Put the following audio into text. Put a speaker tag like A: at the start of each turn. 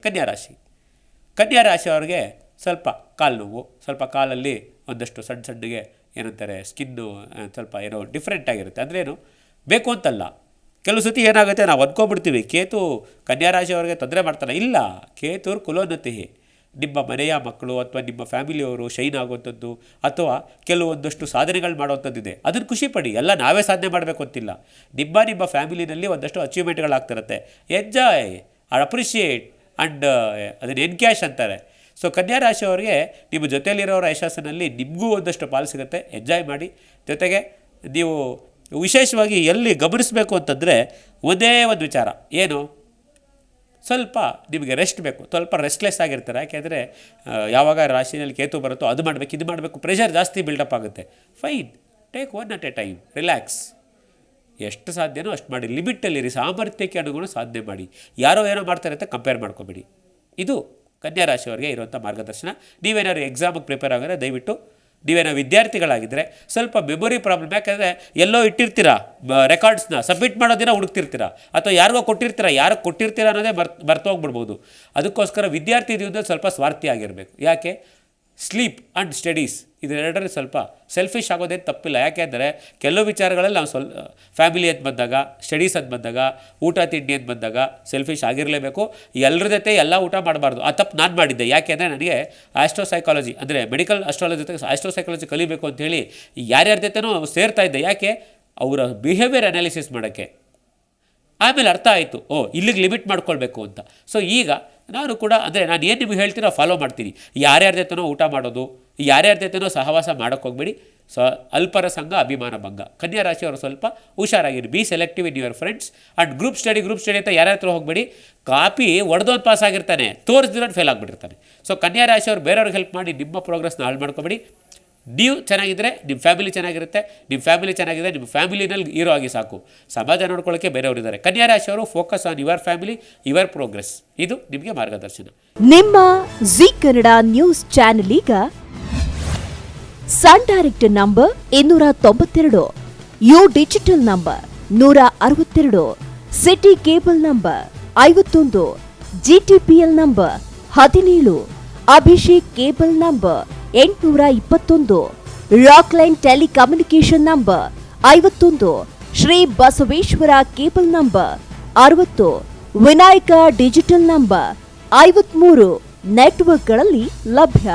A: ಕನ್ಯಾ ರಾಶಿ. ಕನ್ಯಾ ರಾಶಿಯವ್ರಿಗೆ ಸ್ವಲ್ಪ ಕಾಲು ನೋವು, ಸ್ವಲ್ಪ ಕಾಲಲ್ಲಿ ಒಂದಷ್ಟು ಸಣ್ಣಗೆ ಏನಂತಾರೆ ಸ್ಕಿನ್ನು ಸ್ವಲ್ಪ ಏನೋ ಡಿಫ್ರೆಂಟ್ ಆಗಿರುತ್ತೆ. ಅಂದ್ರೇನು ಬೇಕು ಅಂತಲ್ಲ, ಕೆಲವು ಸತಿ ಏನಾಗುತ್ತೆ ನಾವು ಅಂದ್ಕೊಂಡ್ಬಿಡ್ತೀವಿ ಕೇತು ಕನ್ಯಾ ರಾಶಿಯವ್ರಿಗೆ ತೊಂದರೆ ಮಾಡ್ತಾನೆ. ಇಲ್ಲ, ಕೇತುರ್ ಕುಲೋನ್ನತಿ, ನಿಮ್ಮ ಮನೆಯ ಮಕ್ಕಳು ಅಥವಾ ನಿಮ್ಮ ಫ್ಯಾಮಿಲಿಯವರು ಶೈನ್ ಆಗುವಂಥದ್ದು ಅಥವಾ ಕೆಲವೊಂದಷ್ಟು ಸಾಧನೆಗಳು ಮಾಡುವಂಥದ್ದಿದೆ, ಅದನ್ನು ಖುಷಿಪಡಿ. ಎಲ್ಲ ನಾವೇ ಸಾಧನೆ ಮಾಡಬೇಕು ಅಂತಿಲ್ಲ, ನಿಮ್ಮ ಫ್ಯಾಮಿಲಿನಲ್ಲಿ ಒಂದಷ್ಟು ಅಚೀವ್ಮೆಂಟ್ಗಳಾಗ್ತಿರುತ್ತೆ. ಎಂಜಾಯ್, ಅಪ್ರಿಷಿಯೇಟ್ ಆ್ಯಂಡ್ ಅದನ್ನು ಎನ್ಕ್ಯಾಶ್ ಅಂತಾರೆ. ಸೊ ಕನ್ಯಾ ರಾಶಿಯವರಿಗೆ ನಿಮ್ಮ ಜೊತೆಯಲ್ಲಿರೋರ ಯಶಸ್ಸಿನಲ್ಲಿ ನಿಮಗೂ ಒಂದಷ್ಟು ಪಾಲು ಸಿಗುತ್ತೆ, ಎಂಜಾಯ್ ಮಾಡಿ. ಜೊತೆಗೆ ನೀವು ವಿಶೇಷವಾಗಿ ಎಲ್ಲಿ ಗಮನಿಸಬೇಕು ಅಂತಂದರೆ ಒಂದೇ ಒಂದು ವಿಚಾರ, ಏನು, ಸ್ವಲ್ಪ ನಿಮಗೆ ರೆಸ್ಟ್ ಬೇಕು. ಸ್ವಲ್ಪ ರೆಸ್ಟ್ಲೆಸ್ ಆಗಿರ್ತಾರೆ, ಯಾಕೆಂದರೆ ಯಾವಾಗ ರಾಶಿಯಲ್ಲಿ ಕೇತು ಬರುತ್ತೋ ಅದು ಮಾಡಬೇಕು ಇದು ಮಾಡಬೇಕು, ಪ್ರೆಷರ್ ಜಾಸ್ತಿ ಬಿಲ್ಡಪ್ ಆಗುತ್ತೆ. Fine, take one at A time, relax. ಎಷ್ಟು ಸಾಧ್ಯನೋ ಅಷ್ಟು ಮಾಡಿ, ಲಿಮಿಟಲ್ಲಿರಿ, ಸಾಮರ್ಥ್ಯಕ್ಕೆ ಅನುಗುಣ ಸಾಧನೆ ಮಾಡಿ. ಯಾರೋ ಏನೋ ಮಾಡ್ತಾರೆ ಅಂತ ಕಂಪೇರ್ ಮಾಡ್ಕೊಬೇಡಿ. ಇದು ಕನ್ಯಾ ರಾಶಿಯವರಿಗೆ ಇರುವಂಥ ಮಾರ್ಗದರ್ಶನ. ನೀವೇನಾದ್ರು ಎಕ್ಸಾಮಿಗೆ ಪ್ರಿಪೇರ್ ಆಗಿದ್ರೆ ದಯವಿಟ್ಟು, ನೀವೇನೋ ವಿದ್ಯಾರ್ಥಿಗಳಾಗಿದ್ದರೆ ಸ್ವಲ್ಪ ಮೆಮೊರಿ ಪ್ರಾಬ್ಲಮ್, ಯಾಕೆಂದರೆ ಎಲ್ಲೋ ಇಟ್ಟಿರ್ತೀರಾ ರೆಕಾರ್ಡ್ಸ್ನ, ಸಬ್ಮಿಟ್ ಮಾಡೋ ದಿನ ಹುಡುಕ್ತಿರ್ತೀರಾ ಅಥವಾ ಯಾರಿಗೋ ಕೊಟ್ಟಿರ್ತೀರಾ ಅನ್ನೋದೇ ಮರ್ತೋಗ್ಬಿಡ್ಬೋದು. ಅದಕ್ಕೋಸ್ಕರ ವಿದ್ಯಾರ್ಥಿ ಜೀವನದಲ್ಲಿ ಸ್ವಲ್ಪ ಸ್ವಾರ್ಥಿ ಆಗಿರಬೇಕು. ಯಾಕೆ, ಸ್ಲೀಪ್ ಆ್ಯಂಡ್ ಸ್ಟಡೀಸ್ ಇದೆರಡರಲ್ಲಿ ಸ್ವಲ್ಪ ಸೆಲ್ಫಿಶ್ ಆಗೋದೇನು ತಪ್ಪಿಲ್ಲ. ಯಾಕೆಂದರೆ ಕೆಲವು ವಿಚಾರಗಳಲ್ಲಿ ನಾವು ಫ್ಯಾಮಿಲಿ ಅಂತ ಬಂದಾಗ, ಸ್ಟಡೀಸ್ ಅಂತ ಬಂದಾಗ, ಊಟ ತಿಂಡಿ ಅಂತ ಬಂದಾಗ ಸೆಲ್ಫಿಶ್ ಆಗಿರಲೇಬೇಕು. ಎಲ್ಲರ ಜೊತೆ ಎಲ್ಲ ಊಟ ಮಾಡಬಾರ್ದು. ಆ ತಪ್ಪು ನಾನು ಮಾಡಿದ್ದೆ. ಯಾಕೆಂದರೆ ನನಗೆ ಆಸ್ಟ್ರೋಸೈಕಾಲಜಿ ಅಂದರೆ ಮೆಡಿಕಲ್ ಅಸ್ಟ್ರಾಲಜಿ ಜೊತೆಗೆ ಆಸ್ಟ್ರೋಸೈಕಾಲಜಿ ಕಲಿಬೇಕು ಅಂತೇಳಿ ಯಾರ್ಯಾರ ಜೊತೆನೂ ಸೇರ್ತಾ ಇದ್ದೆ. ಯಾಕೆ, ಅವರ ಬಿಹೇವಿಯರ್ ಅನಾಲಿಸಿಸ್ ಮಾಡೋಕ್ಕೆ. ಆಮೇಲೆ ಅರ್ಥ ಆಯಿತು, ಇಲ್ಲಿಗೆ ಲಿಮಿಟ್ ಮಾಡ್ಕೊಳ್ಬೇಕು ಅಂತ. ಸೊ ಈಗ ನಾನು ಕೂಡ ಅಂದರೆ ನಾನು ಏನು ನಿಮಗೆ ಹೇಳ್ತೀನೋ ಫಾಲೋ ಮಾಡ್ತೀನಿ. ಯಾರ್ಯಾರ ಜೊತೆನೋ ಊಟ ಮಾಡೋದು, ಯಾರ್ಯಾರ ಜೊತೆನೋ ಸಹವಾಸ ಮಾಡೋಕ್ಕೆ ಹೋಗ್ಬೇಡಿ. ಅಲ್ಪರ ಸಂಘ ಅಭಿಮಾನ ಭಂಗ. ಕನ್ಯಾ ರಾಶಿಯವರು ಸ್ವಲ್ಪ ಹುಷಾರಾಗಿರಿ. Be selective in your friends and group study ಅಂತ ಯಾರ್ಯಾರ ಹತ್ರ ಹೋಗಬೇಡಿ. ಕಾಪಿ ಒಡೆದೋದು ಪಾಸ್ ಆಗಿರ್ತಾನೆ, ತೋರಿಸ್ದಿರೋದು ಫೇಲ್ ಆಗಿಬಿಟ್ಟಿರ್ತಾನೆ. ಸೊ ಕನ್ಯಾ ರಾಶಿಯವರು ಬೇರೆಯವ್ರಿಗೆ ಹೆಲ್ಪ್ ಮಾಡಿ ನಿಮ್ಮ ಪ್ರೋಗ್ರೆಸ್ನ ಹಾಳು ಮಾಡ್ಕೊಬೇಡಿ. ನೀವು ಚೆನ್ನಾಗಿದ್ದರೆ ನಿಮ್ಮ ಫ್ಯಾಮಿಲಿ ಚೆನ್ನಾಗಿರುತ್ತೆ, ನಿಮ್ಮ ಫ್ಯಾಮಿಲಿ ಚೆನ್ನಾಗಿದ್ದರೆ ನಿಮ್ಮ ಫ್ಯಾಮಿಲಿನಲ್ಲಿ ಹೀರೋ ಆಗಿ ಸಾಕು. ಸಮಾಜ ನೋಡ್ಕೊಳ್ಳೋಕ್ಕೆ ಬೇರೆಯವರು ಇದ್ದಾರೆ. ಕನ್ಯಾ ರಾಶಿಯವರು focus on your family, your progress. ಇದು ನಿಮಗೆ ಮಾರ್ಗದರ್ಶನ.
B: ನಿಮ್ಮ ಜಿ ಕನ್ನಡ ನ್ಯೂಸ್ ಚಾನೆಲ್ ಈಗ Sun Direct number 292, U digital number 162, City cable number 51, GTPL number 17, Abhishek cable number 821, Rockline telecommunication number 51, Shri Basaveshwara cable number 60, Vinayaka digital number 53 ನೆಟ್ವರ್ಕ್ಗಳಲ್ಲಿ ಲಭ್ಯ.